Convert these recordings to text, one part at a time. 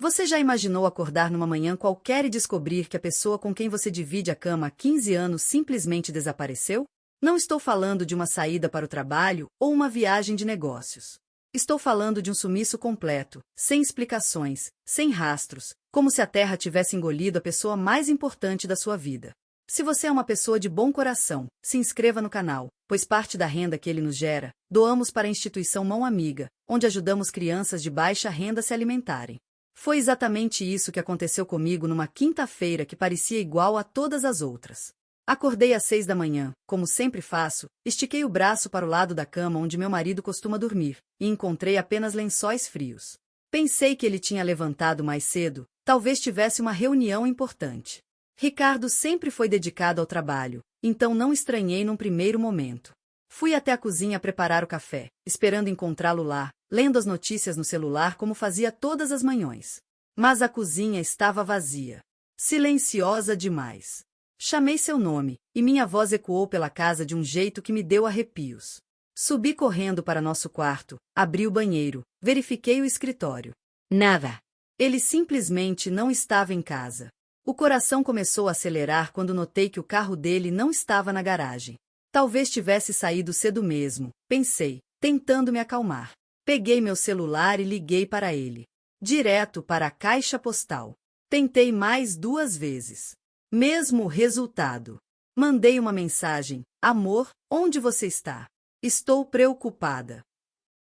Você já imaginou acordar numa manhã qualquer e descobrir que a pessoa com quem você divide a cama há 15 anos simplesmente desapareceu? Não estou falando de uma saída para o trabalho ou uma viagem de negócios. Estou falando de um sumiço completo, sem explicações, sem rastros, como se a terra tivesse engolido a pessoa mais importante da sua vida. Se você é uma pessoa de bom coração, se inscreva no canal, pois parte da renda que ele nos gera, doamos para a instituição Mão Amiga, onde ajudamos crianças de baixa renda a se alimentarem. Foi exatamente isso que aconteceu comigo numa quinta-feira que parecia igual a todas as outras. Acordei às 6 da manhã, como sempre faço, estiquei o braço para o lado da cama onde meu marido costuma dormir, e encontrei apenas lençóis frios. Pensei que ele tinha levantado mais cedo, talvez tivesse uma reunião importante. Ricardo sempre foi dedicado ao trabalho, então não estranhei num primeiro momento. Fui até a cozinha preparar o café, esperando encontrá-lo lá, lendo as notícias no celular como fazia todas as manhãs. Mas a cozinha estava vazia. Silenciosa demais. Chamei seu nome, e minha voz ecoou pela casa de um jeito que me deu arrepios. Subi correndo para nosso quarto, abri o banheiro, verifiquei o escritório. Nada. Ele simplesmente não estava em casa. O coração começou a acelerar quando notei que o carro dele não estava na garagem. Talvez tivesse saído cedo mesmo, pensei, tentando me acalmar. Peguei meu celular e liguei para ele. Direto para a caixa postal. Tentei mais 2 vezes. Mesmo resultado. Mandei uma mensagem: amor, onde você está? Estou preocupada.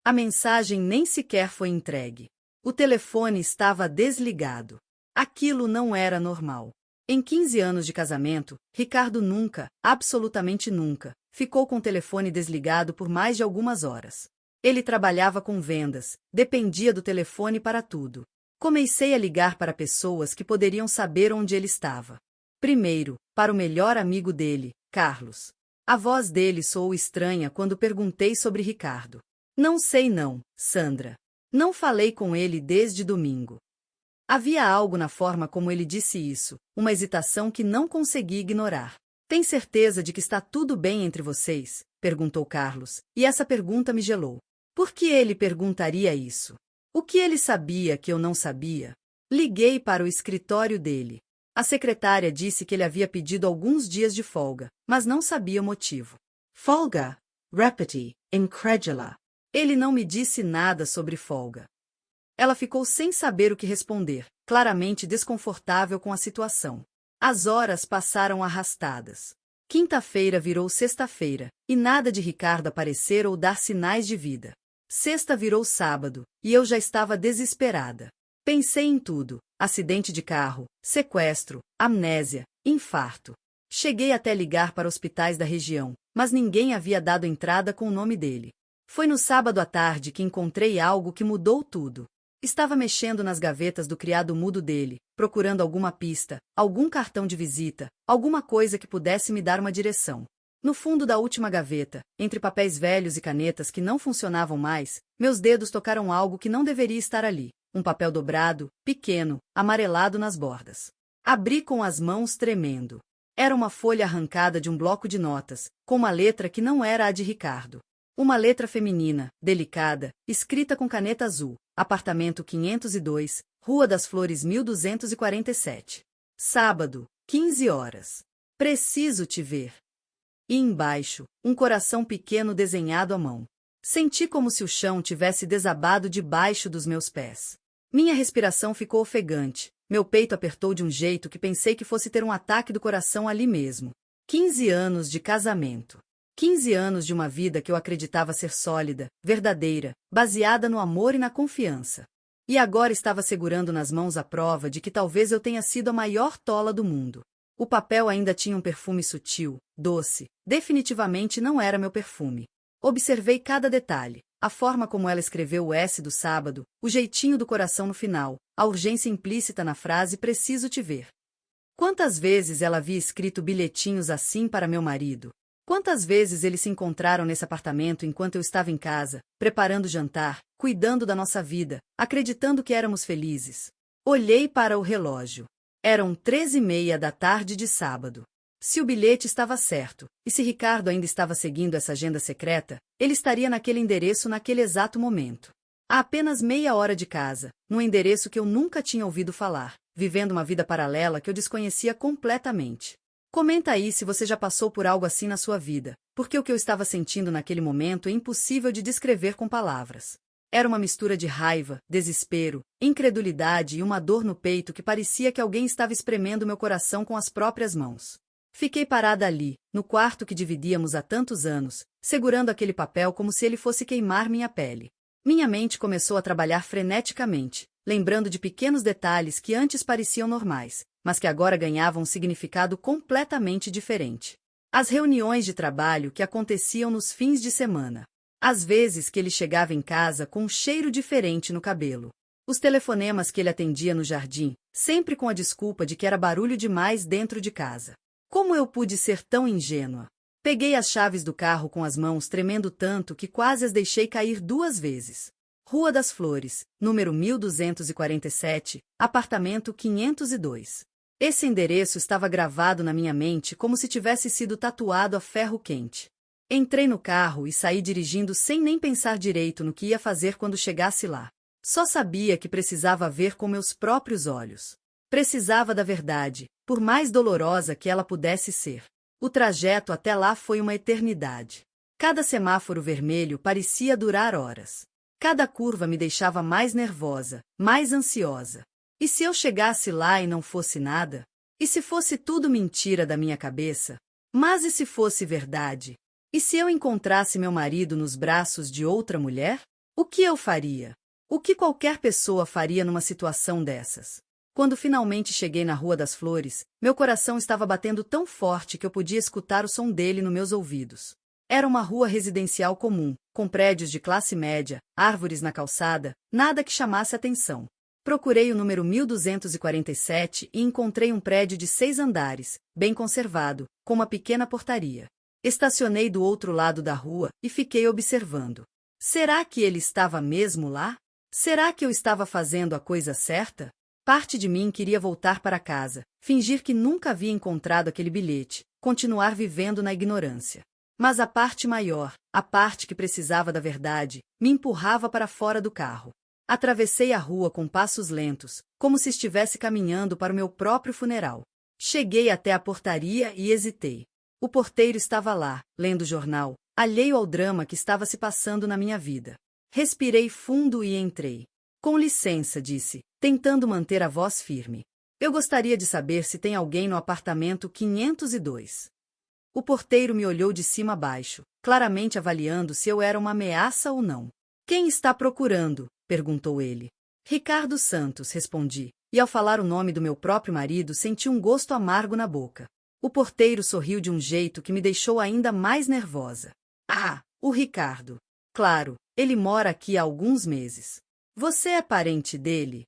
A mensagem nem sequer foi entregue. O telefone estava desligado. Aquilo não era normal. Em 15 anos de casamento, Ricardo nunca, absolutamente nunca, ficou com o telefone desligado por mais de algumas horas. Ele trabalhava com vendas, dependia do telefone para tudo. Comecei a ligar para pessoas que poderiam saber onde ele estava. Primeiro, para o melhor amigo dele, Carlos. A voz dele soou estranha quando perguntei sobre Ricardo. Não sei não, Sandra. Não falei com ele desde domingo. Havia algo na forma como ele disse isso, uma hesitação que não consegui ignorar. Tem certeza de que está tudo bem entre vocês? Perguntou Carlos, e essa pergunta me gelou. Por que ele perguntaria isso? O que ele sabia que eu não sabia? Liguei para o escritório dele. A secretária disse que ele havia pedido alguns dias de folga, mas não sabia o motivo. Folga? Repeti, incrédula. Ele não me disse nada sobre folga. Ela ficou sem saber o que responder, claramente desconfortável com a situação. As horas passaram arrastadas. Quinta-feira virou sexta-feira, e nada de Ricardo aparecer ou dar sinais de vida. Sexta virou sábado, e eu já estava desesperada. Pensei em tudo: acidente de carro, sequestro, amnésia, infarto. Cheguei até ligar para hospitais da região, mas ninguém havia dado entrada com o nome dele. Foi no sábado à tarde que encontrei algo que mudou tudo. Estava mexendo nas gavetas do criado mudo dele, procurando alguma pista, algum cartão de visita, alguma coisa que pudesse me dar uma direção. No fundo da última gaveta, entre papéis velhos e canetas que não funcionavam mais, meus dedos tocaram algo que não deveria estar ali. Um papel dobrado, pequeno, amarelado nas bordas. Abri com as mãos tremendo. Era uma folha arrancada de um bloco de notas, com uma letra que não era a de Ricardo. Uma letra feminina, delicada, escrita com caneta azul. Apartamento 502, Rua das Flores 1247. Sábado, 15 horas. Preciso te ver. E embaixo, um coração pequeno desenhado à mão. Senti como se o chão tivesse desabado debaixo dos meus pés. Minha respiração ficou ofegante, meu peito apertou de um jeito que pensei que fosse ter um ataque do coração ali mesmo. 15 anos de casamento. 15 anos de uma vida que eu acreditava ser sólida, verdadeira, baseada no amor e na confiança. E agora estava segurando nas mãos a prova de que talvez eu tenha sido a maior tola do mundo. O papel ainda tinha um perfume sutil, doce, definitivamente não era meu perfume. Observei cada detalhe, a forma como ela escreveu o S do sábado, o jeitinho do coração no final, a urgência implícita na frase "preciso te ver". Quantas vezes ela havia escrito bilhetinhos assim para meu marido? Quantas vezes eles se encontraram nesse apartamento enquanto eu estava em casa, preparando o jantar, cuidando da nossa vida, acreditando que éramos felizes? Olhei para o relógio. Eram 13h30 da tarde de sábado. Se o bilhete estava certo, e se Ricardo ainda estava seguindo essa agenda secreta, ele estaria naquele endereço naquele exato momento. a apenas meia hora de casa, num endereço que eu nunca tinha ouvido falar, vivendo uma vida paralela que eu desconhecia completamente. Comenta aí se você já passou por algo assim na sua vida, porque o que eu estava sentindo naquele momento é impossível de descrever com palavras. Era uma mistura de raiva, desespero, incredulidade e uma dor no peito que parecia que alguém estava espremendo meu coração com as próprias mãos. Fiquei parada ali, no quarto que dividíamos há tantos anos, segurando aquele papel como se ele fosse queimar minha pele. Minha mente começou a trabalhar freneticamente, lembrando de pequenos detalhes que antes pareciam normais, mas que agora ganhavam um significado completamente diferente. As reuniões de trabalho que aconteciam nos fins de semana. Às vezes que ele chegava em casa com um cheiro diferente no cabelo. Os telefonemas que ele atendia no jardim, sempre com a desculpa de que era barulho demais dentro de casa. Como eu pude ser tão ingênua? Peguei as chaves do carro com as mãos tremendo tanto que quase as deixei cair 2 vezes. Rua das Flores, número 1247, apartamento 502. Esse endereço estava gravado na minha mente como se tivesse sido tatuado a ferro quente. Entrei no carro e saí dirigindo sem nem pensar direito no que ia fazer quando chegasse lá. Só sabia que precisava ver com meus próprios olhos. Precisava da verdade, por mais dolorosa que ela pudesse ser. O trajeto até lá foi uma eternidade. Cada semáforo vermelho parecia durar horas. Cada curva me deixava mais nervosa, mais ansiosa. E se eu chegasse lá e não fosse nada? E se fosse tudo mentira da minha cabeça? Mas e se fosse verdade? E se eu encontrasse meu marido nos braços de outra mulher? O que eu faria? O que qualquer pessoa faria numa situação dessas? Quando finalmente cheguei na Rua das Flores, meu coração estava batendo tão forte que eu podia escutar o som dele nos meus ouvidos. Era uma rua residencial comum, com prédios de classe média, árvores na calçada, nada que chamasse atenção. Procurei o número 1247 e encontrei um prédio de 6 andares, bem conservado, com uma pequena portaria. Estacionei do outro lado da rua e fiquei observando. Será que ele estava mesmo lá? Será que eu estava fazendo a coisa certa? Parte de mim queria voltar para casa, fingir que nunca havia encontrado aquele bilhete, continuar vivendo na ignorância. Mas a parte maior, a parte que precisava da verdade, me empurrava para fora do carro. Atravessei a rua com passos lentos, como se estivesse caminhando para o meu próprio funeral. Cheguei até a portaria e hesitei. O porteiro estava lá, lendo o jornal, alheio ao drama que estava se passando na minha vida. Respirei fundo e entrei. Com licença, disse, tentando manter a voz firme. Eu gostaria de saber se tem alguém no apartamento 502. O porteiro me olhou de cima a baixo, claramente avaliando se eu era uma ameaça ou não. Quem está procurando? Perguntou ele. Ricardo Santos, respondi, e ao falar o nome do meu próprio marido senti um gosto amargo na boca. O porteiro sorriu de um jeito que me deixou ainda mais nervosa. Ah, o Ricardo. Claro, ele mora aqui há alguns meses. Você é parente dele?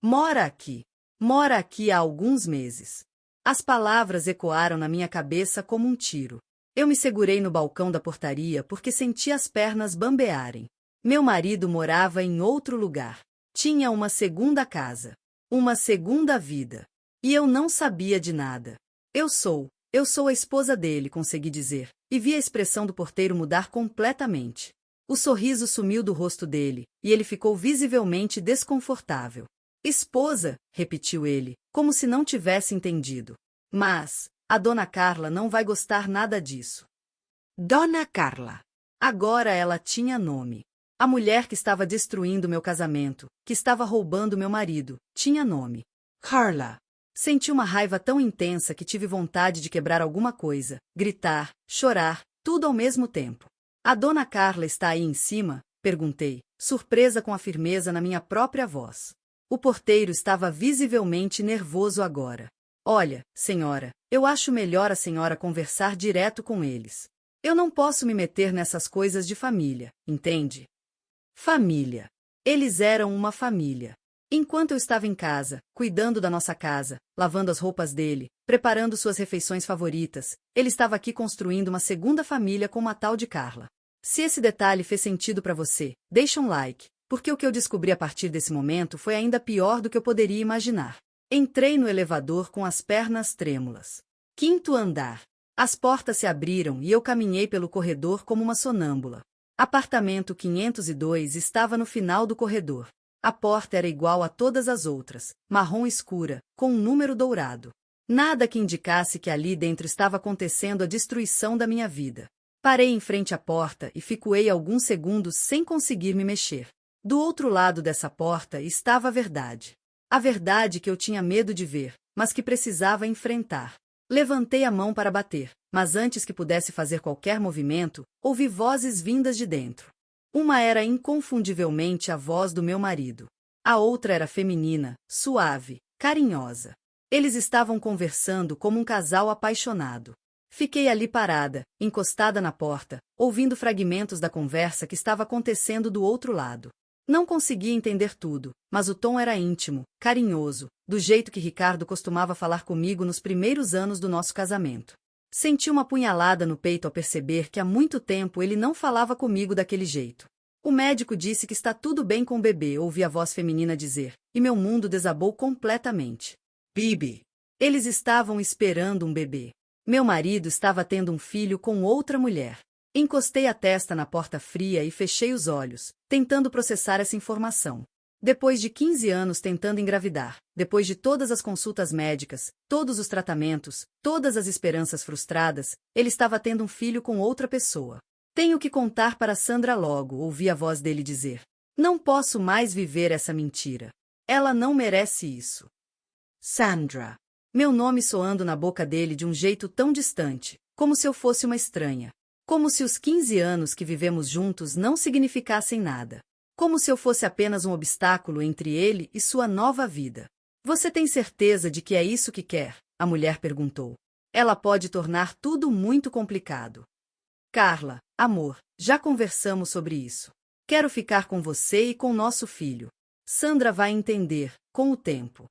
Mora aqui. Mora aqui há alguns meses. As palavras ecoaram na minha cabeça como um tiro. Eu me segurei no balcão da portaria porque senti as pernas bambearem. Meu marido morava em outro lugar. Tinha uma segunda casa. Uma segunda vida. E eu não sabia de nada. Eu sou a esposa dele, consegui dizer, e vi a expressão do porteiro mudar completamente. O sorriso sumiu do rosto dele, e ele ficou visivelmente desconfortável. Esposa, repetiu ele, como se não tivesse entendido. Mas, a Dona Carla não vai gostar nada disso. Dona Carla. Agora ela tinha nome. A mulher que estava destruindo meu casamento, que estava roubando meu marido, tinha nome. Carla. Senti uma raiva tão intensa que tive vontade de quebrar alguma coisa, gritar, chorar, tudo ao mesmo tempo. A Dona Carla está aí em cima? Perguntei, surpresa com a firmeza na minha própria voz. O porteiro estava visivelmente nervoso agora. Olha, senhora, eu acho melhor a senhora conversar direto com eles. Eu não posso me meter nessas coisas de família, entende? Família. Eles eram uma família. Enquanto eu estava em casa, cuidando da nossa casa, lavando as roupas dele, preparando suas refeições favoritas, ele estava aqui construindo uma segunda família com uma tal de Carla. Se esse detalhe fez sentido para você, deixa um like, porque o que eu descobri a partir desse momento foi ainda pior do que eu poderia imaginar. Entrei no elevador com as pernas trêmulas. 5º andar. As portas se abriram e eu caminhei pelo corredor como uma sonâmbula. Apartamento 502 estava no final do corredor. A porta era igual a todas as outras, marrom escura, com um número dourado. Nada que indicasse que ali dentro estava acontecendo a destruição da minha vida. Parei em frente à porta e fiquei alguns segundos sem conseguir me mexer. Do outro lado dessa porta estava a verdade. A verdade que eu tinha medo de ver, mas que precisava enfrentar. Levantei a mão para bater, mas antes que pudesse fazer qualquer movimento, ouvi vozes vindas de dentro. Uma era inconfundivelmente a voz do meu marido. A outra era feminina, suave, carinhosa. Eles estavam conversando como um casal apaixonado. Fiquei ali parada, encostada na porta, ouvindo fragmentos da conversa que estava acontecendo do outro lado. Não conseguia entender tudo, mas o tom era íntimo, carinhoso, do jeito que Ricardo costumava falar comigo nos primeiros anos do nosso casamento. Senti uma punhalada no peito ao perceber que há muito tempo ele não falava comigo daquele jeito. O médico disse que está tudo bem com o bebê, ouvi a voz feminina dizer, e meu mundo desabou completamente. Bibi. Eles estavam esperando um bebê. Meu marido estava tendo um filho com outra mulher. Encostei a testa na porta fria e fechei os olhos, tentando processar essa informação. Depois de 15 anos tentando engravidar, depois de todas as consultas médicas, todos os tratamentos, todas as esperanças frustradas, ele estava tendo um filho com outra pessoa. Tenho que contar para Sandra logo, ouvi a voz dele dizer. Não posso mais viver essa mentira. Ela não merece isso. Sandra. Meu nome soando na boca dele de um jeito tão distante, como se eu fosse uma estranha. Como se os 15 anos que vivemos juntos não significassem nada. Como se eu fosse apenas um obstáculo entre ele e sua nova vida. Você tem certeza de que é isso que quer? A mulher perguntou. Ela pode tornar tudo muito complicado. Carla, amor, já conversamos sobre isso. Quero ficar com você e com nosso filho. Sandra vai entender, com o tempo.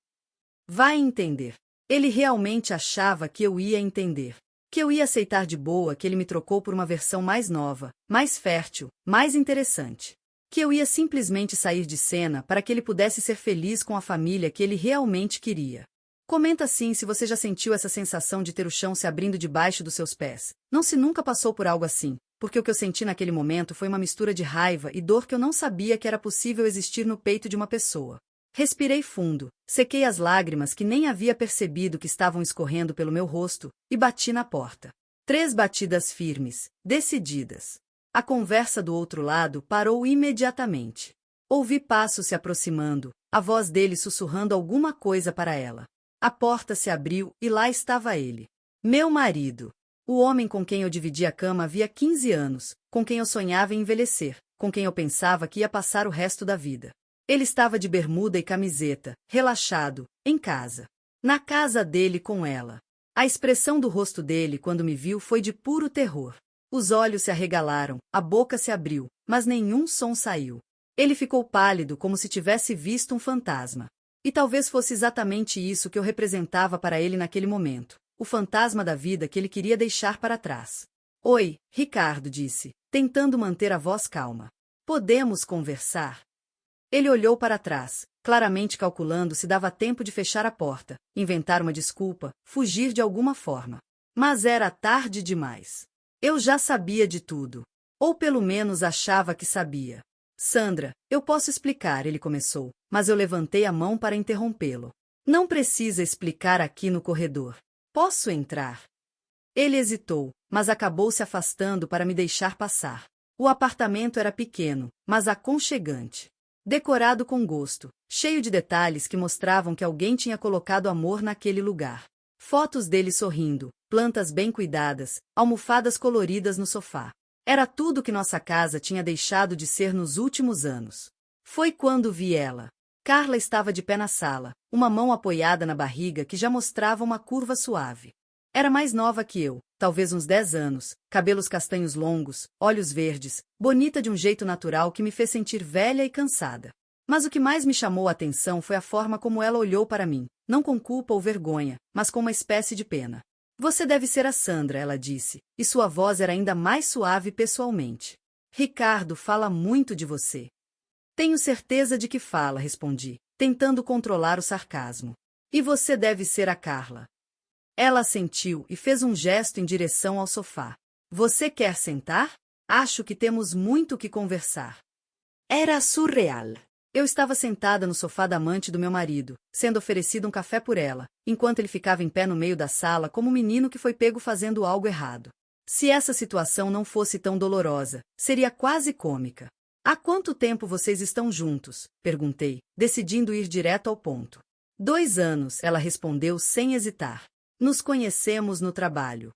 Vai entender. Ele realmente achava que eu ia entender. Que eu ia aceitar de boa que ele me trocou por uma versão mais nova, mais fértil, mais interessante. Que eu ia simplesmente sair de cena para que ele pudesse ser feliz com a família que ele realmente queria. Comenta sim se você já sentiu essa sensação de ter o chão se abrindo debaixo dos seus pés. Não se nunca passou por algo assim, porque o que eu senti naquele momento foi uma mistura de raiva e dor que eu não sabia que era possível existir no peito de uma pessoa. Respirei fundo, sequei as lágrimas que nem havia percebido que estavam escorrendo pelo meu rosto, e bati na porta. 3 batidas firmes, decididas. A conversa do outro lado parou imediatamente. Ouvi passos se aproximando, a voz dele sussurrando alguma coisa para ela. A porta se abriu e lá estava ele. Meu marido. O homem com quem eu dividia a cama havia 15 anos, com quem eu sonhava em envelhecer, com quem eu pensava que ia passar o resto da vida. Ele estava de bermuda e camiseta, relaxado, em casa. Na casa dele com ela. A expressão do rosto dele quando me viu foi de puro terror. Os olhos se arregalaram, a boca se abriu, mas nenhum som saiu. Ele ficou pálido como se tivesse visto um fantasma. E talvez fosse exatamente isso que eu representava para ele naquele momento. O fantasma da vida que ele queria deixar para trás. Oi, Ricardo disse, tentando manter a voz calma. Podemos conversar? Ele olhou para trás, claramente calculando se dava tempo de fechar a porta, inventar uma desculpa, fugir de alguma forma. Mas era tarde demais. Eu já sabia de tudo. Ou pelo menos achava que sabia. Sandra, eu posso explicar, ele começou, mas eu levantei a mão para interrompê-lo. Não precisa explicar aqui no corredor. Posso entrar? Ele hesitou, mas acabou se afastando para me deixar passar. O apartamento era pequeno, mas aconchegante. Decorado com gosto, cheio de detalhes que mostravam que alguém tinha colocado amor naquele lugar. Fotos dele sorrindo, plantas bem cuidadas, almofadas coloridas no sofá. Era tudo que nossa casa tinha deixado de ser nos últimos anos. Foi quando vi ela. Carla estava de pé na sala, uma mão apoiada na barriga que já mostrava uma curva suave. Era mais nova que eu, talvez uns 10 anos, cabelos castanhos longos, olhos verdes, bonita de um jeito natural que me fez sentir velha e cansada. Mas o que mais me chamou a atenção foi a forma como ela olhou para mim, não com culpa ou vergonha, mas com uma espécie de pena. Você deve ser a Sandra, ela disse, e sua voz era ainda mais suave pessoalmente. Ricardo fala muito de você. Tenho certeza de que fala, respondi, tentando controlar o sarcasmo. E você deve ser a Carla. Ela assentiu e fez um gesto em direção ao sofá. Você quer sentar? Acho que temos muito o que conversar. Era surreal. Eu estava sentada no sofá da amante do meu marido, sendo oferecido um café por ela, enquanto ele ficava em pé no meio da sala como um menino que foi pego fazendo algo errado. Se essa situação não fosse tão dolorosa, seria quase cômica. Há quanto tempo vocês estão juntos? Perguntei, decidindo ir direto ao ponto. 2 anos, ela respondeu sem hesitar. Nos conhecemos no trabalho.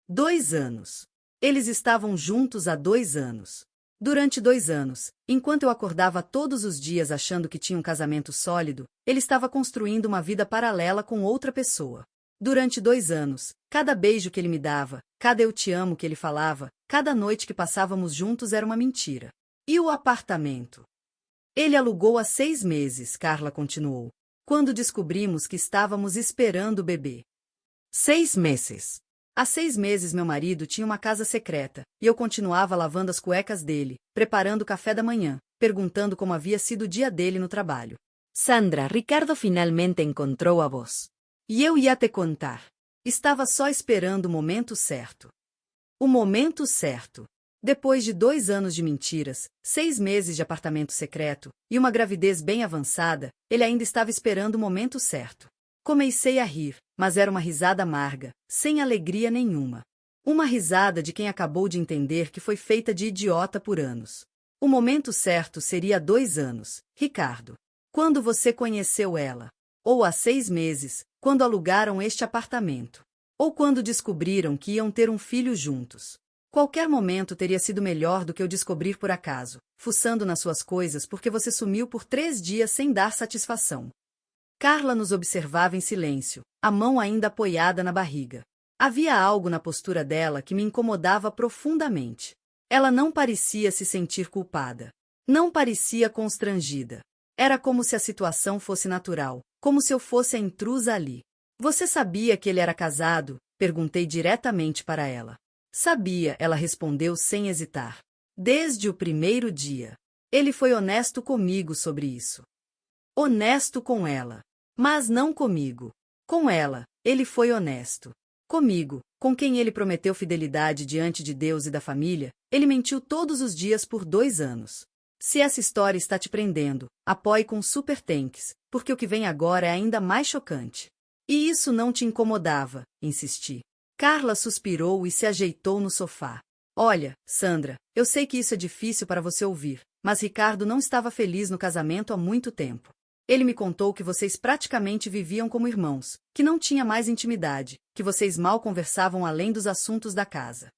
2 anos. Eles estavam juntos há 2 anos. Durante 2 anos, enquanto eu acordava todos os dias achando que tinha um casamento sólido, ele estava construindo uma vida paralela com outra pessoa. Durante 2 anos, cada beijo que ele me dava, cada eu te amo que ele falava, cada noite que passávamos juntos era uma mentira. E o apartamento? Ele alugou há 6 meses, Carla continuou, quando descobrimos que estávamos esperando o bebê. 6 meses. Há 6 meses meu marido tinha uma casa secreta, e eu continuava lavando as cuecas dele, preparando o café da manhã, perguntando como havia sido o dia dele no trabalho. Sandra, Ricardo finalmente encontrou a voz. E eu ia te contar. Estava só esperando o momento certo. O momento certo. Depois de 2 anos de mentiras, 6 meses de apartamento secreto, e uma gravidez bem avançada, ele ainda estava esperando o momento certo. Comecei a rir, mas era uma risada amarga, sem alegria nenhuma. Uma risada de quem acabou de entender que foi feita de idiota por anos. O momento certo seria há 2 anos, Ricardo. Quando você conheceu ela. Ou há 6 meses, quando alugaram este apartamento. Ou quando descobriram que iam ter um filho juntos. Qualquer momento teria sido melhor do que eu descobrir por acaso, fuçando nas suas coisas porque você sumiu por 3 dias sem dar satisfação. Carla nos observava em silêncio, a mão ainda apoiada na barriga. Havia algo na postura dela que me incomodava profundamente. Ela não parecia se sentir culpada. Não parecia constrangida. Era como se a situação fosse natural, como se eu fosse a intrusa ali. Você sabia que ele era casado? Perguntei diretamente para ela. Sabia, ela respondeu sem hesitar. Desde o primeiro dia. Ele foi honesto comigo sobre isso. Honesto com ela. Mas não comigo. Com ela, ele foi honesto. Comigo, com quem ele prometeu fidelidade diante de Deus e da família, ele mentiu todos os dias por 2 anos. Se essa história está te prendendo, apoie com super tanks, porque o que vem agora é ainda mais chocante. E isso não te incomodava, insisti. Carla suspirou e se ajeitou no sofá. Olha, Sandra, eu sei que isso é difícil para você ouvir, mas Ricardo não estava feliz no casamento há muito tempo. Ele me contou que vocês praticamente viviam como irmãos, que não tinha mais intimidade, que vocês mal conversavam além dos assuntos da casa.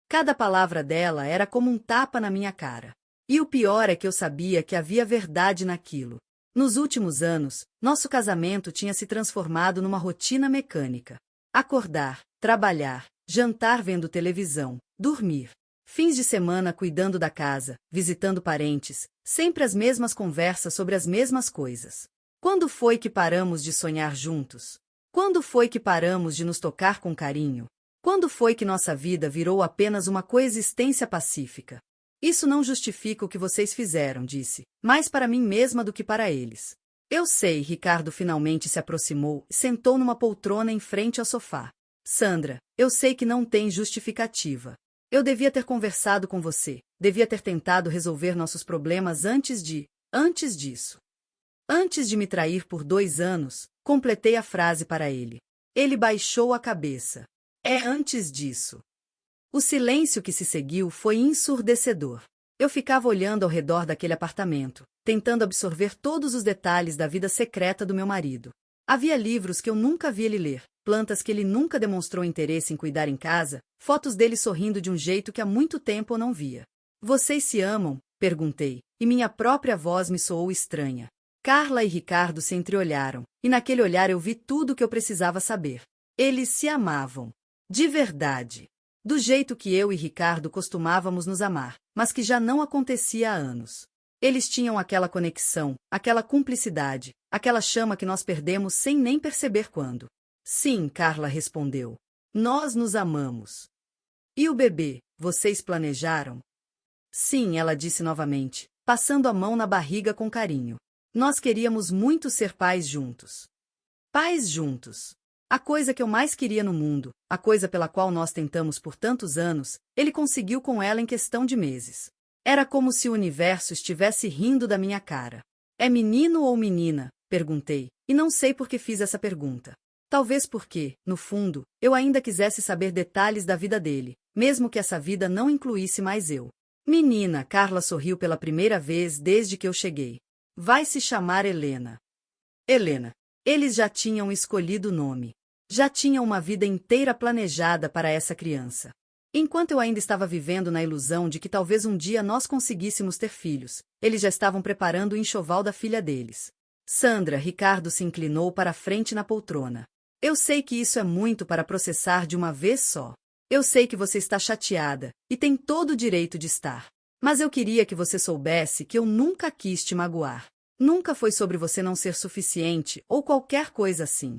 Cada palavra dela era como um tapa na minha cara. E o pior é que eu sabia que havia verdade naquilo. Nos últimos anos, nosso casamento tinha se transformado numa rotina mecânica. Acordar, trabalhar, jantar vendo televisão, dormir. Fins de semana cuidando da casa, visitando parentes, sempre as mesmas conversas sobre as mesmas coisas. Quando foi que paramos de sonhar juntos? Quando foi que paramos de nos tocar com carinho? Quando foi que nossa vida virou apenas uma coexistência pacífica? Isso não justifica o que vocês fizeram, disse, mais para mim mesma do que para eles. Eu sei, Ricardo finalmente se aproximou e sentou numa poltrona em frente ao sofá. Sandra, eu sei que não tem justificativa. Eu devia ter conversado com você, devia ter tentado resolver nossos problemas antes disso. Antes de me trair por 2 anos, completei a frase para ele. Ele baixou a cabeça. É antes disso. O silêncio que se seguiu foi ensurdecedor. Eu ficava olhando ao redor daquele apartamento, tentando absorver todos os detalhes da vida secreta do meu marido. Havia livros que eu nunca vi ele ler, plantas que ele nunca demonstrou interesse em cuidar em casa, fotos dele sorrindo de um jeito que há muito tempo eu não via. Vocês se amam? Perguntei, e minha própria voz me soou estranha. Carla e Ricardo se entreolharam, e naquele olhar eu vi tudo o que eu precisava saber. Eles se amavam. De verdade. Do jeito que eu e Ricardo costumávamos nos amar, mas que já não acontecia há anos. Eles tinham aquela conexão, aquela cumplicidade, aquela chama que nós perdemos sem nem perceber quando. Sim, Carla respondeu. Nós nos amamos. E o bebê, vocês planejaram? Sim, ela disse novamente, passando a mão na barriga com carinho. Nós queríamos muito ser pais juntos. Pais juntos. A coisa que eu mais queria no mundo, a coisa pela qual nós tentamos por tantos anos, ele conseguiu com ela em questão de meses. Era como se o universo estivesse rindo da minha cara. É menino ou menina? Perguntei, e não sei por que fiz essa pergunta. Talvez porque, no fundo, eu ainda quisesse saber detalhes da vida dele, mesmo que essa vida não incluísse mais eu. Menina, Carla sorriu pela primeira vez desde que eu cheguei. Vai se chamar Helena. Helena. Eles já tinham escolhido o nome. Já tinham uma vida inteira planejada para essa criança. Enquanto eu ainda estava vivendo na ilusão de que talvez um dia nós conseguíssemos ter filhos, eles já estavam preparando o enxoval da filha deles. Sandra, Ricardo se inclinou para a frente na poltrona. Eu sei que isso é muito para processar de uma vez só. Eu sei que você está chateada, e tem todo o direito de estar. Mas eu queria que você soubesse que eu nunca quis te magoar. Nunca foi sobre você não ser suficiente ou qualquer coisa assim.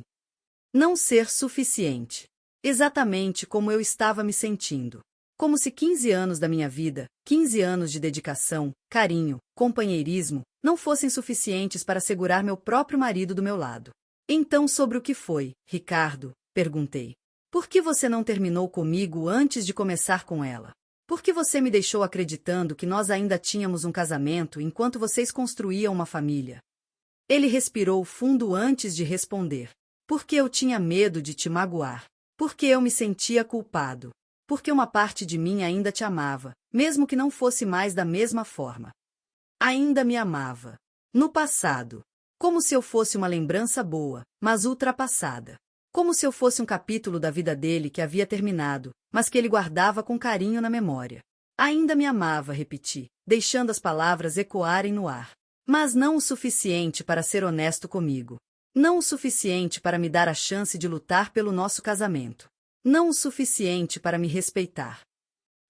Não ser suficiente. Exatamente como eu estava me sentindo. Como se 15 anos da minha vida, 15 anos de dedicação, carinho, companheirismo, não fossem suficientes para segurar meu próprio marido do meu lado. Então, sobre o que foi, Ricardo? Perguntei. Por que você não terminou comigo antes de começar com ela? Por que você me deixou acreditando que nós ainda tínhamos um casamento enquanto vocês construíam uma família? Ele respirou fundo antes de responder. Porque eu tinha medo de te magoar. Porque eu me sentia culpado. Porque uma parte de mim ainda te amava, mesmo que não fosse mais da mesma forma. Ainda me amava. No passado. Como se eu fosse uma lembrança boa, mas ultrapassada. Como se eu fosse um capítulo da vida dele que havia terminado, mas que ele guardava com carinho na memória. Ainda me amava, repeti, deixando as palavras ecoarem no ar. Mas não o suficiente para ser honesto comigo. Não o suficiente para me dar a chance de lutar pelo nosso casamento. Não o suficiente para me respeitar.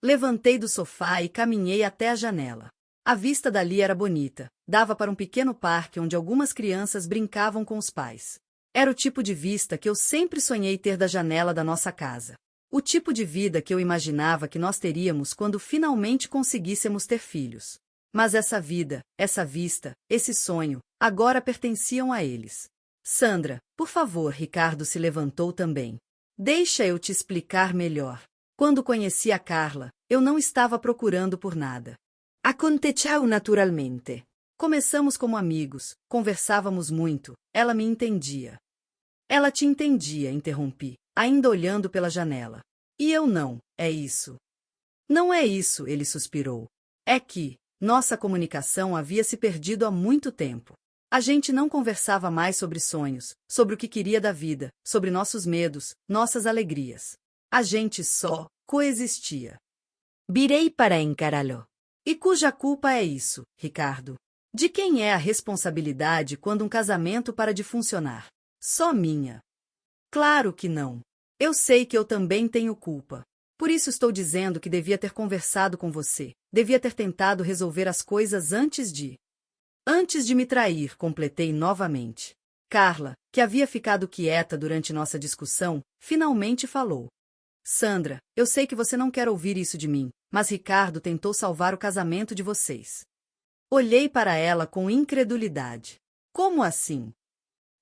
Levantei do sofá e caminhei até a janela. A vista dali era bonita, dava para um pequeno parque onde algumas crianças brincavam com os pais. Era o tipo de vista que eu sempre sonhei ter da janela da nossa casa. O tipo de vida que eu imaginava que nós teríamos quando finalmente conseguíssemos ter filhos. Mas essa vida, essa vista, esse sonho, agora pertenciam a eles. Sandra, por favor, Ricardo se levantou também. Deixa eu te explicar melhor. Quando conheci a Carla, eu não estava procurando por nada. Aconteceu naturalmente. Começamos como amigos, conversávamos muito, ela me entendia. Ela te entendia, interrompi, ainda olhando pela janela. E eu não, é isso. Não é isso, ele suspirou. É que nossa comunicação havia se perdido há muito tempo. A gente não conversava mais sobre sonhos, sobre o que queria da vida, sobre nossos medos, nossas alegrias. A gente só coexistia. Virei para encará-lo. E cuja culpa é isso, Ricardo? De quem é a responsabilidade quando um casamento para de funcionar? Só minha. Claro que não. Eu sei que eu também tenho culpa. Por isso estou dizendo que devia ter conversado com você, devia ter tentado resolver as coisas antes de me trair, completei novamente. Carla, que havia ficado quieta durante nossa discussão, finalmente falou. Sandra, eu sei que você não quer ouvir isso de mim, mas Ricardo tentou salvar o casamento de vocês. Olhei para ela com incredulidade. Como assim?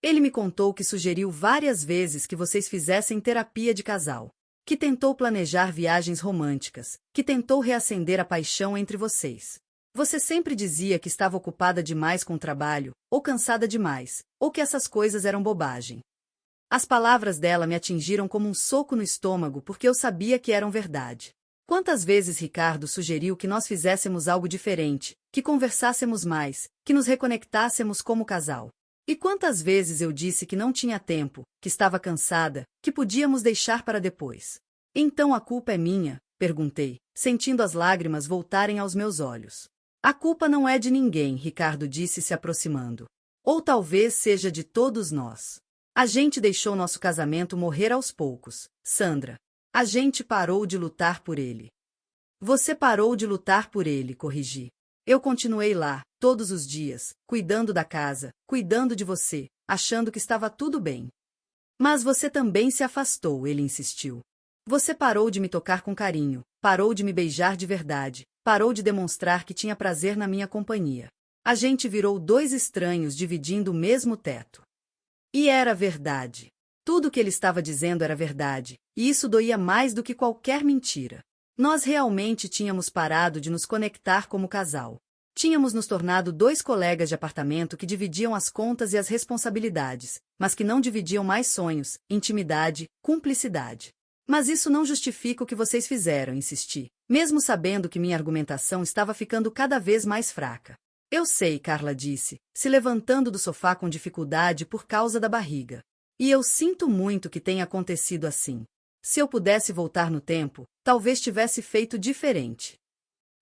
Ele me contou que sugeriu várias vezes que vocês fizessem terapia de casal, que tentou planejar viagens românticas, que tentou reacender a paixão entre vocês. Você sempre dizia que estava ocupada demais com o trabalho, ou cansada demais, ou que essas coisas eram bobagem. As palavras dela me atingiram como um soco no estômago porque eu sabia que eram verdade. Quantas vezes Ricardo sugeriu que nós fizéssemos algo diferente, que conversássemos mais, que nos reconectássemos como casal? E quantas vezes eu disse que não tinha tempo, que estava cansada, que podíamos deixar para depois? Então a culpa é minha? Perguntei, sentindo as lágrimas voltarem aos meus olhos. A culpa não é de ninguém, Ricardo disse se aproximando. Ou talvez seja de todos nós. A gente deixou nosso casamento morrer aos poucos, Sandra. A gente parou de lutar por ele. Você parou de lutar por ele, corrigi. Eu continuei lá, todos os dias, cuidando da casa, cuidando de você, achando que estava tudo bem. Mas você também se afastou, ele insistiu. Você parou de me tocar com carinho, parou de me beijar de verdade, parou de demonstrar que tinha prazer na minha companhia. A gente virou dois estranhos dividindo o mesmo teto. E era verdade. Tudo o que ele estava dizendo era verdade, e isso doía mais do que qualquer mentira. Nós realmente tínhamos parado de nos conectar como casal. Tínhamos nos tornado dois colegas de apartamento que dividiam as contas e as responsabilidades, mas que não dividiam mais sonhos, intimidade, cumplicidade. Mas isso não justifica o que vocês fizeram, insisti, mesmo sabendo que minha argumentação estava ficando cada vez mais fraca. Eu sei, Carla disse, se levantando do sofá com dificuldade por causa da barriga. E eu sinto muito que tenha acontecido assim. Se eu pudesse voltar no tempo, talvez tivesse feito diferente.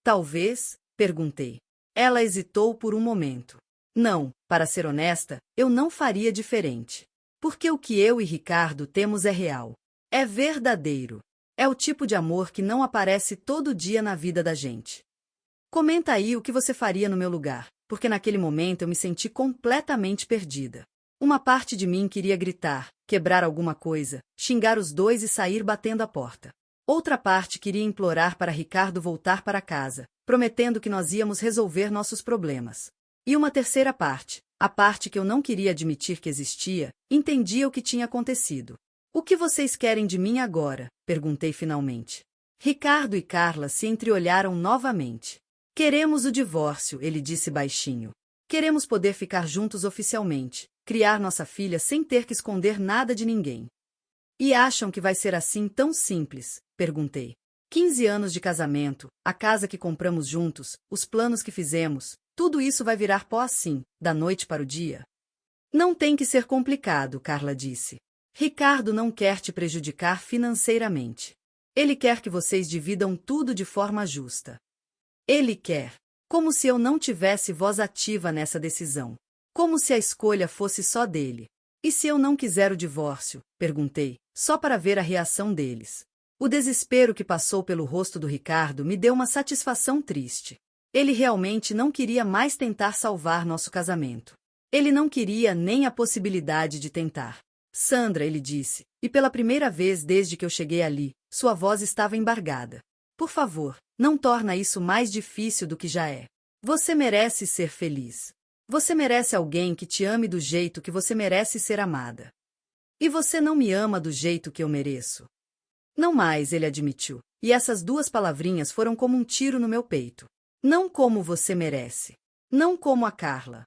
Talvez? Perguntei. Ela hesitou por um momento. Não, para ser honesta, eu não faria diferente. Porque o que eu e Ricardo temos é real. É verdadeiro. É o tipo de amor que não aparece todo dia na vida da gente. Comenta aí o que você faria no meu lugar, porque naquele momento eu me senti completamente perdida. Uma parte de mim queria gritar, quebrar alguma coisa, xingar os dois e sair batendo a porta. Outra parte queria implorar para Ricardo voltar para casa, prometendo que nós íamos resolver nossos problemas. E uma terceira parte, a parte que eu não queria admitir que existia, entendia o que tinha acontecido. O que vocês querem de mim agora? Perguntei finalmente. Ricardo e Carla se entreolharam novamente. Queremos o divórcio, ele disse baixinho. Queremos poder ficar juntos oficialmente, criar nossa filha sem ter que esconder nada de ninguém. E acham que vai ser assim tão simples? Perguntei. 15 anos de casamento, a casa que compramos juntos, os planos que fizemos, tudo isso vai virar pó assim, da noite para o dia? Não tem que ser complicado, Carla disse. Ricardo não quer te prejudicar financeiramente. Ele quer que vocês dividam tudo de forma justa. Ele quer. Como se eu não tivesse voz ativa nessa decisão. Como se a escolha fosse só dele. E se eu não quiser o divórcio? Perguntei, só para ver a reação deles. O desespero que passou pelo rosto do Ricardo me deu uma satisfação triste. Ele realmente não queria mais tentar salvar nosso casamento. Ele não queria nem a possibilidade de tentar. Sandra, ele disse, e pela primeira vez desde que eu cheguei ali, sua voz estava embargada. Por favor, não torna isso mais difícil do que já é. Você merece ser feliz. Você merece alguém que te ame do jeito que você merece ser amada. E você não me ama do jeito que eu mereço. Não mais, ele admitiu, e essas duas palavrinhas foram como um tiro no meu peito. Não como você merece. Não como a Carla.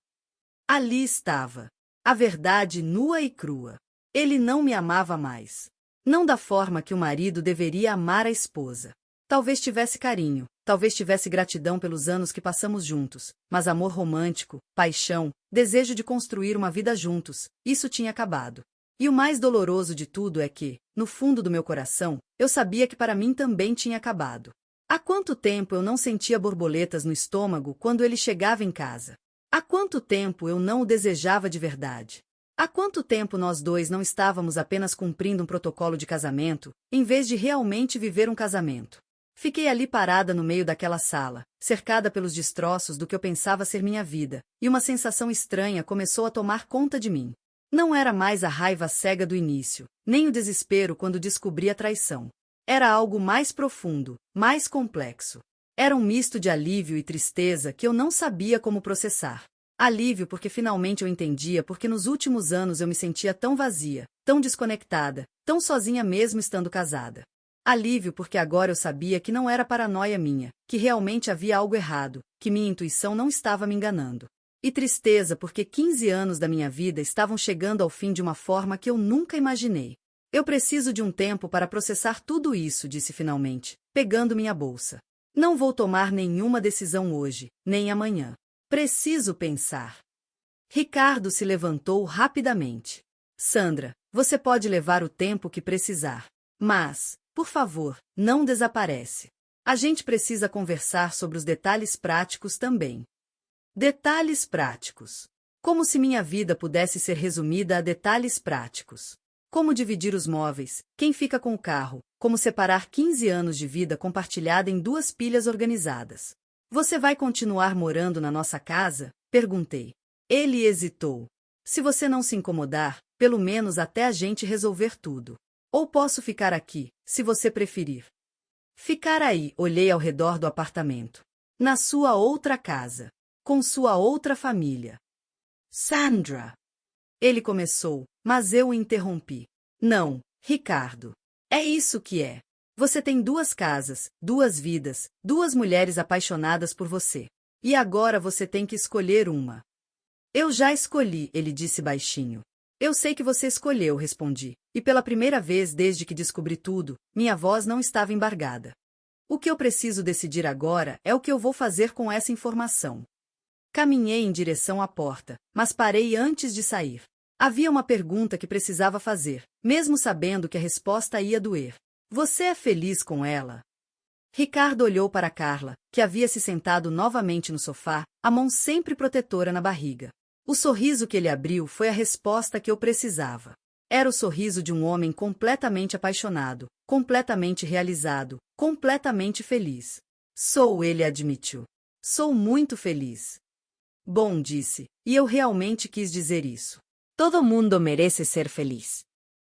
Ali estava. A verdade nua e crua. Ele não me amava mais. Não da forma que o marido deveria amar a esposa. Talvez tivesse carinho, talvez tivesse gratidão pelos anos que passamos juntos, mas amor romântico, paixão, desejo de construir uma vida juntos, isso tinha acabado. E o mais doloroso de tudo é que, no fundo do meu coração, eu sabia que para mim também tinha acabado. Há quanto tempo eu não sentia borboletas no estômago quando ele chegava em casa? Há quanto tempo eu não o desejava de verdade? Há quanto tempo nós dois não estávamos apenas cumprindo um protocolo de casamento, em vez de realmente viver um casamento? Fiquei ali parada no meio daquela sala, cercada pelos destroços do que eu pensava ser minha vida, e uma sensação estranha começou a tomar conta de mim. Não era mais a raiva cega do início, nem o desespero quando descobri a traição. Era algo mais profundo, mais complexo. Era um misto de alívio e tristeza que eu não sabia como processar. Alívio porque finalmente eu entendia porque nos últimos anos eu me sentia tão vazia, tão desconectada, tão sozinha mesmo estando casada. Alívio porque agora eu sabia que não era paranoia minha, que realmente havia algo errado, que minha intuição não estava me enganando. E tristeza porque 15 anos da minha vida estavam chegando ao fim de uma forma que eu nunca imaginei. Eu preciso de um tempo para processar tudo isso, disse finalmente, pegando minha bolsa. Não vou tomar nenhuma decisão hoje, nem amanhã. Preciso pensar. Ricardo se levantou rapidamente. Sandra, você pode levar o tempo que precisar. Mas, por favor, não desaparece. A gente precisa conversar sobre os detalhes práticos também. Detalhes práticos. Como se minha vida pudesse ser resumida a detalhes práticos. Como dividir os móveis, quem fica com o carro, como separar 15 anos de vida compartilhada em 2 pilhas organizadas. Você vai continuar morando na nossa casa? Perguntei. Ele hesitou. Se você não se incomodar, pelo menos até a gente resolver tudo. Ou posso ficar aqui, se você preferir. Ficar aí, olhei ao redor do apartamento. Na sua outra casa. Com sua outra família. Sandra. Ele começou, mas eu o interrompi. Não, Ricardo. É isso que é. Você tem 2 casas, 2 vidas, 2 mulheres apaixonadas por você. E agora você tem que escolher uma. Eu já escolhi, ele disse baixinho. Eu sei que você escolheu, respondi. E pela primeira vez desde que descobri tudo, minha voz não estava embargada. O que eu preciso decidir agora é o que eu vou fazer com essa informação. Caminhei em direção à porta, mas parei antes de sair. Havia uma pergunta que precisava fazer, mesmo sabendo que a resposta ia doer. Você é feliz com ela? Ricardo olhou para Carla, que havia se sentado novamente no sofá, a mão sempre protetora na barriga. O sorriso que ele abriu foi a resposta que eu precisava. Era o sorriso de um homem completamente apaixonado, completamente realizado, completamente feliz. Sou, ele admitiu. Sou muito feliz. Bom, disse, e eu realmente quis dizer isso. Todo mundo merece ser feliz.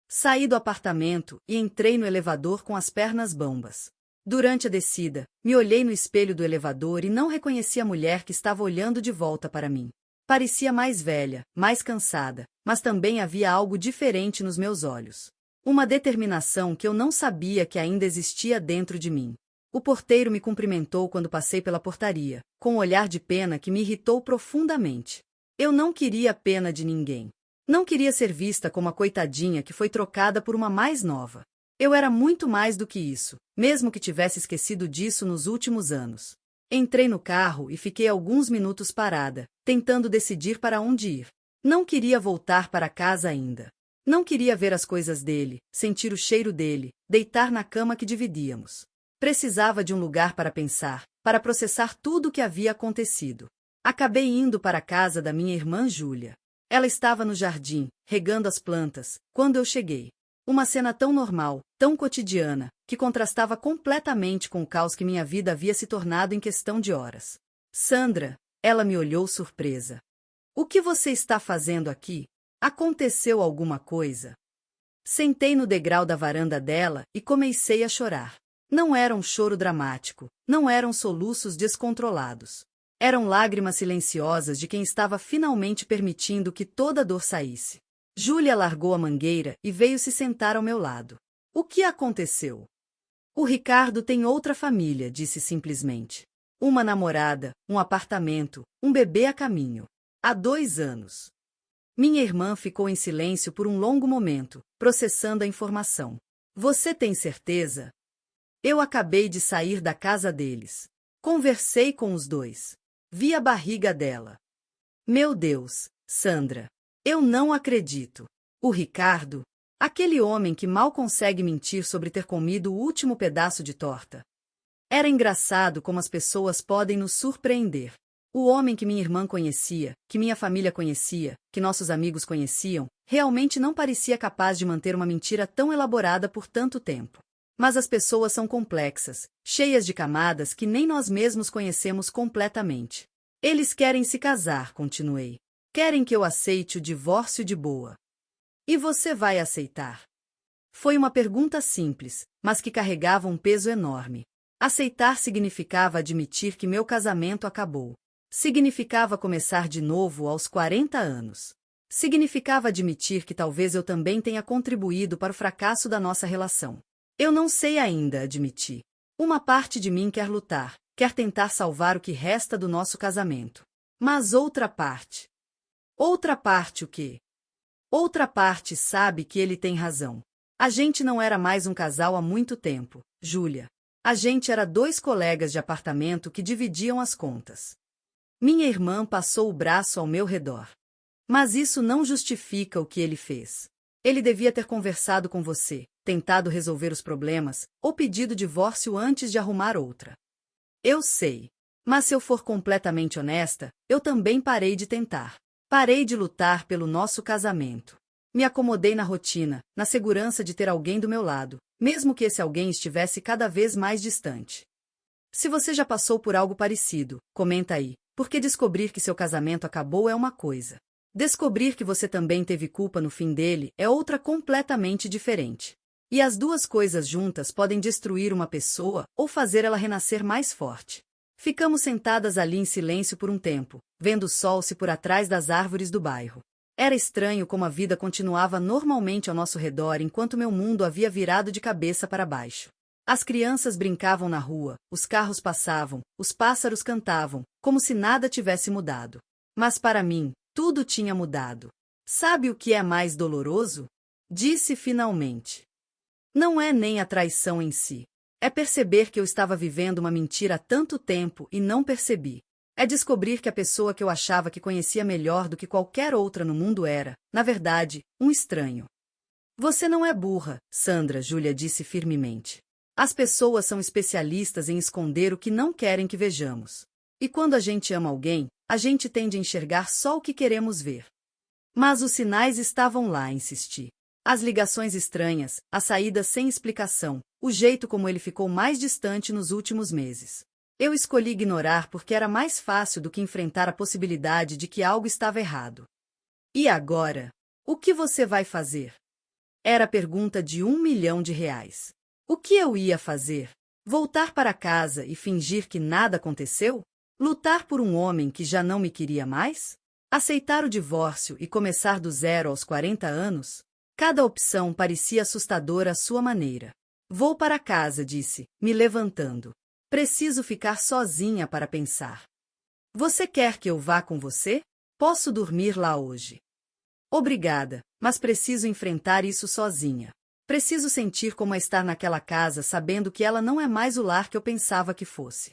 Saí do apartamento e entrei no elevador com as pernas bambas. Durante a descida, me olhei no espelho do elevador e não reconheci a mulher que estava olhando de volta para mim. Parecia mais velha, mais cansada, mas também havia algo diferente nos meus olhos. Uma determinação que eu não sabia que ainda existia dentro de mim. O porteiro me cumprimentou quando passei pela portaria, com um olhar de pena que me irritou profundamente. Eu não queria pena de ninguém. Não queria ser vista como a coitadinha que foi trocada por uma mais nova. Eu era muito mais do que isso, mesmo que tivesse esquecido disso nos últimos anos. Entrei no carro e fiquei alguns minutos parada, tentando decidir para onde ir. Não queria voltar para casa ainda. Não queria ver as coisas dele, sentir o cheiro dele, deitar na cama que dividíamos. Precisava de um lugar para pensar, para processar tudo o que havia acontecido. Acabei indo para a casa da minha irmã Júlia. Ela estava no jardim, regando as plantas, quando eu cheguei. Uma cena tão normal, tão cotidiana, que contrastava completamente com o caos que minha vida havia se tornado em questão de horas. Sandra, ela me olhou surpresa. O que você está fazendo aqui? Aconteceu alguma coisa? Sentei no degrau da varanda dela e comecei a chorar. Não era um choro dramático, não eram soluços descontrolados. Eram lágrimas silenciosas de quem estava finalmente permitindo que toda a dor saísse. Júlia largou a mangueira e veio se sentar ao meu lado. O que aconteceu? O Ricardo tem outra família, disse simplesmente. Uma namorada, um apartamento, um bebê a caminho. Há 2 anos. Minha irmã ficou em silêncio por um longo momento, processando a informação. Você tem certeza? Eu acabei de sair da casa deles. Conversei com os 2. Vi a barriga dela. Meu Deus, Sandra. Eu não acredito. O Ricardo? Aquele homem que mal consegue mentir sobre ter comido o último pedaço de torta. Era engraçado como as pessoas podem nos surpreender. O homem que minha irmã conhecia, que minha família conhecia, que nossos amigos conheciam, realmente não parecia capaz de manter uma mentira tão elaborada por tanto tempo. Mas as pessoas são complexas, cheias de camadas que nem nós mesmos conhecemos completamente. Eles querem se casar, continuei. Querem que eu aceite o divórcio de boa. E você vai aceitar? Foi uma pergunta simples, mas que carregava um peso enorme. Aceitar significava admitir que meu casamento acabou. Significava começar de novo aos 40 anos. Significava admitir que talvez eu também tenha contribuído para o fracasso da nossa relação. Eu não sei ainda, admiti. Uma parte de mim quer lutar, quer tentar salvar o que resta do nosso casamento. Mas outra parte... Outra parte o quê? Outra parte sabe que ele tem razão. A gente não era mais um casal há muito tempo, Júlia. A gente era 2 colegas de apartamento que dividiam as contas. Minha irmã passou o braço ao meu redor. Mas isso não justifica o que ele fez. Ele devia ter conversado com você, tentado resolver os problemas, ou pedido divórcio antes de arrumar outra. Eu sei. Mas se eu for completamente honesta, eu também parei de tentar. Parei de lutar pelo nosso casamento. Me acomodei na rotina, na segurança de ter alguém do meu lado, mesmo que esse alguém estivesse cada vez mais distante. Se você já passou por algo parecido, comenta aí, porque descobrir que seu casamento acabou é uma coisa. Descobrir que você também teve culpa no fim dele é outra completamente diferente. E as 2 coisas juntas podem destruir uma pessoa ou fazer ela renascer mais forte. Ficamos sentadas ali em silêncio por um tempo, vendo o sol se por atrás das árvores do bairro. Era estranho como a vida continuava normalmente ao nosso redor enquanto meu mundo havia virado de cabeça para baixo. As crianças brincavam na rua, os carros passavam, os pássaros cantavam, como se nada tivesse mudado. Mas para mim, tudo tinha mudado. Sabe o que é mais doloroso? Disse finalmente. Não é nem a traição em si. É perceber que eu estava vivendo uma mentira há tanto tempo e não percebi. É descobrir que a pessoa que eu achava que conhecia melhor do que qualquer outra no mundo era, na verdade, um estranho. Você não é burra, Sandra, Júlia disse firmemente. As pessoas são especialistas em esconder o que não querem que vejamos. E quando a gente ama alguém, a gente tende a enxergar só o que queremos ver. Mas os sinais estavam lá, insisti. As ligações estranhas, as saídas sem explicação, o jeito como ele ficou mais distante nos últimos meses. Eu escolhi ignorar porque era mais fácil do que enfrentar a possibilidade de que algo estava errado. E agora? O que você vai fazer? Era a pergunta de R$1 milhão. O que eu ia fazer? Voltar para casa e fingir que nada aconteceu? Lutar por um homem que já não me queria mais? Aceitar o divórcio e começar do zero aos 40 anos? Cada opção parecia assustadora à sua maneira. Vou para casa, disse, me levantando. Preciso ficar sozinha para pensar. Você quer que eu vá com você? Posso dormir lá hoje. Obrigada, mas preciso enfrentar isso sozinha. Preciso sentir como é estar naquela casa sabendo que ela não é mais o lar que eu pensava que fosse.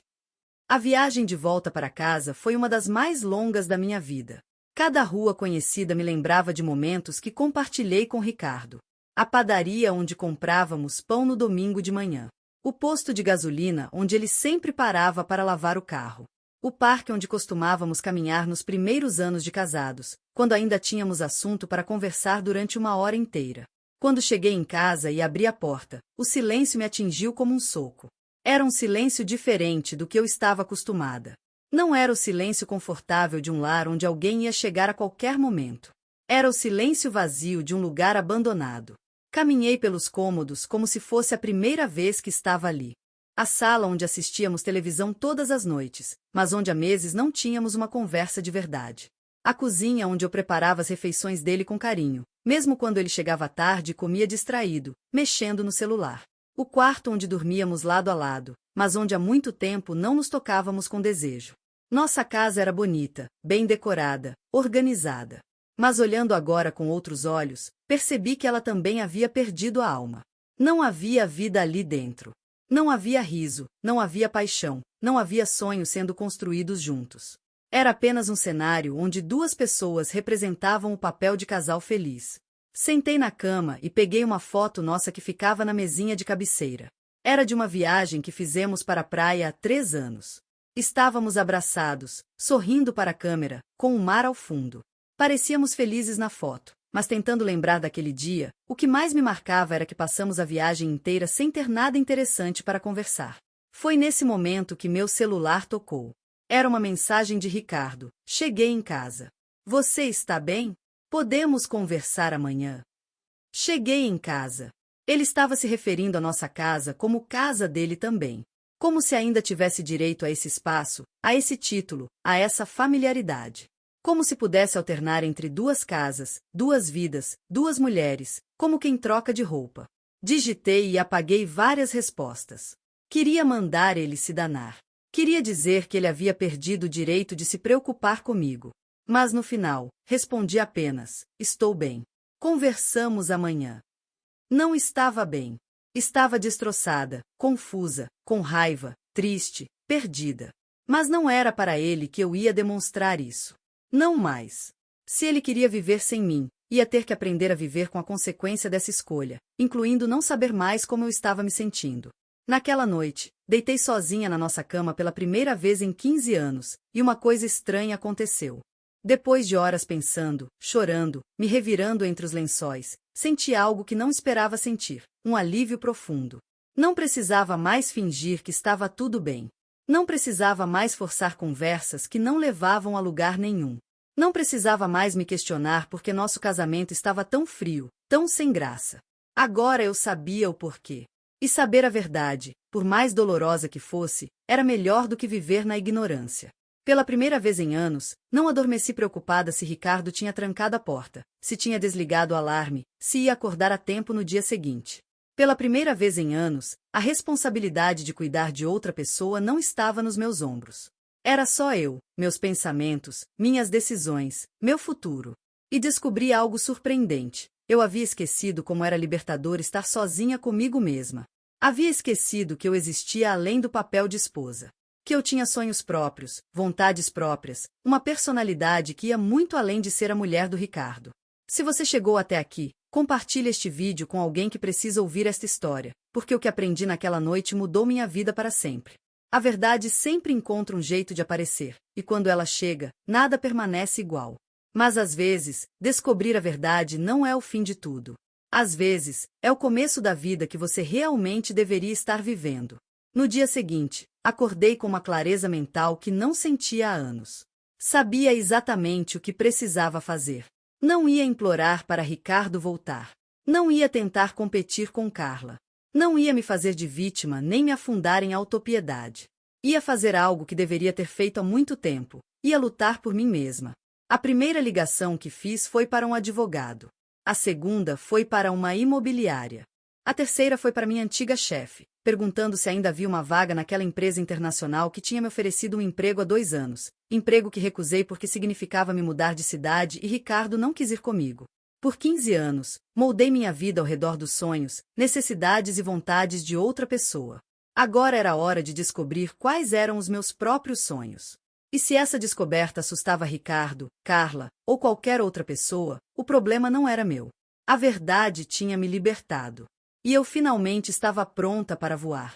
A viagem de volta para casa foi uma das mais longas da minha vida. Cada rua conhecida me lembrava de momentos que compartilhei com Ricardo. A padaria onde comprávamos pão no domingo de manhã. O posto de gasolina onde ele sempre parava para lavar o carro. O parque onde costumávamos caminhar nos primeiros anos de casados, quando ainda tínhamos assunto para conversar durante 1 hora inteira. Quando cheguei em casa e abri a porta, o silêncio me atingiu como um soco. Era um silêncio diferente do que eu estava acostumada. Não era o silêncio confortável de um lar onde alguém ia chegar a qualquer momento. Era o silêncio vazio de um lugar abandonado. Caminhei pelos cômodos como se fosse a primeira vez que estava ali. A sala onde assistíamos televisão todas as noites, mas onde há meses não tínhamos uma conversa de verdade. A cozinha onde eu preparava as refeições dele com carinho, mesmo quando ele chegava tarde e comia distraído, mexendo no celular. O quarto onde dormíamos lado a lado, mas onde há muito tempo não nos tocávamos com desejo. Nossa casa era bonita, bem decorada, organizada. Mas olhando agora com outros olhos, percebi que ela também havia perdido a alma. Não havia vida ali dentro. Não havia riso, não havia paixão, não havia sonhos sendo construídos juntos. Era apenas um cenário onde duas pessoas representavam o papel de casal feliz. Sentei na cama e peguei uma foto nossa que ficava na mesinha de cabeceira. Era de uma viagem que fizemos para a praia há 3 anos. Estávamos abraçados, sorrindo para a câmera, com o mar ao fundo. Parecíamos felizes na foto, mas tentando lembrar daquele dia, o que mais me marcava era que passamos a viagem inteira sem ter nada interessante para conversar. Foi nesse momento que meu celular tocou. Era uma mensagem de Ricardo. Cheguei em casa. Você está bem? Podemos conversar amanhã. Cheguei em casa. Ele estava se referindo à nossa casa como casa dele também. Como se ainda tivesse direito a esse espaço, a esse título, a essa familiaridade. Como se pudesse alternar entre 2 casas, 2 vidas, 2 mulheres, como quem troca de roupa. Digitei e apaguei várias respostas. Queria mandar ele se danar. Queria dizer que ele havia perdido o direito de se preocupar comigo. Mas no final, respondi apenas: estou bem. Conversamos amanhã. Não estava bem. Estava destroçada, confusa, com raiva, triste, perdida. Mas não era para ele que eu ia demonstrar isso. Não mais. Se ele queria viver sem mim, ia ter que aprender a viver com a consequência dessa escolha, incluindo não saber mais como eu estava me sentindo. Naquela noite, deitei sozinha na nossa cama pela primeira vez em 15 anos, e uma coisa estranha aconteceu. Depois de horas pensando, chorando, me revirando entre os lençóis, senti algo que não esperava sentir, um alívio profundo. Não precisava mais fingir que estava tudo bem. Não precisava mais forçar conversas que não levavam a lugar nenhum. Não precisava mais me questionar porque nosso casamento estava tão frio, tão sem graça. Agora eu sabia o porquê. E saber a verdade, por mais dolorosa que fosse, era melhor do que viver na ignorância. Pela primeira vez em anos, não adormeci preocupada se Ricardo tinha trancado a porta, se tinha desligado o alarme, se ia acordar a tempo no dia seguinte. Pela primeira vez em anos, a responsabilidade de cuidar de outra pessoa não estava nos meus ombros. Era só eu, meus pensamentos, minhas decisões, meu futuro. E descobri algo surpreendente. Eu havia esquecido como era libertador estar sozinha comigo mesma. Havia esquecido que eu existia além do papel de esposa. Que eu tinha sonhos próprios, vontades próprias, uma personalidade que ia muito além de ser a mulher do Ricardo. Se você chegou até aqui, compartilhe este vídeo com alguém que precisa ouvir esta história, porque o que aprendi naquela noite mudou minha vida para sempre. A verdade sempre encontra um jeito de aparecer, e quando ela chega, nada permanece igual. Mas às vezes, descobrir a verdade não é o fim de tudo. Às vezes, é o começo da vida que você realmente deveria estar vivendo. No dia seguinte, acordei com uma clareza mental que não sentia há anos. Sabia exatamente o que precisava fazer. Não ia implorar para Ricardo voltar. Não ia tentar competir com Carla. Não ia me fazer de vítima nem me afundar em autopiedade. Ia fazer algo que deveria ter feito há muito tempo. Ia lutar por mim mesma. A primeira ligação que fiz foi para um advogado. A segunda foi para uma imobiliária. A terceira foi para minha antiga chefe, perguntando se ainda havia uma vaga naquela empresa internacional que tinha me oferecido um emprego há 2 anos, emprego que recusei porque significava me mudar de cidade e Ricardo não quis ir comigo. Por 15 anos, moldei minha vida ao redor dos sonhos, necessidades e vontades de outra pessoa. Agora era hora de descobrir quais eram os meus próprios sonhos. E se essa descoberta assustava Ricardo, Carla ou qualquer outra pessoa, o problema não era meu. A verdade tinha me libertado. E eu finalmente estava pronta para voar.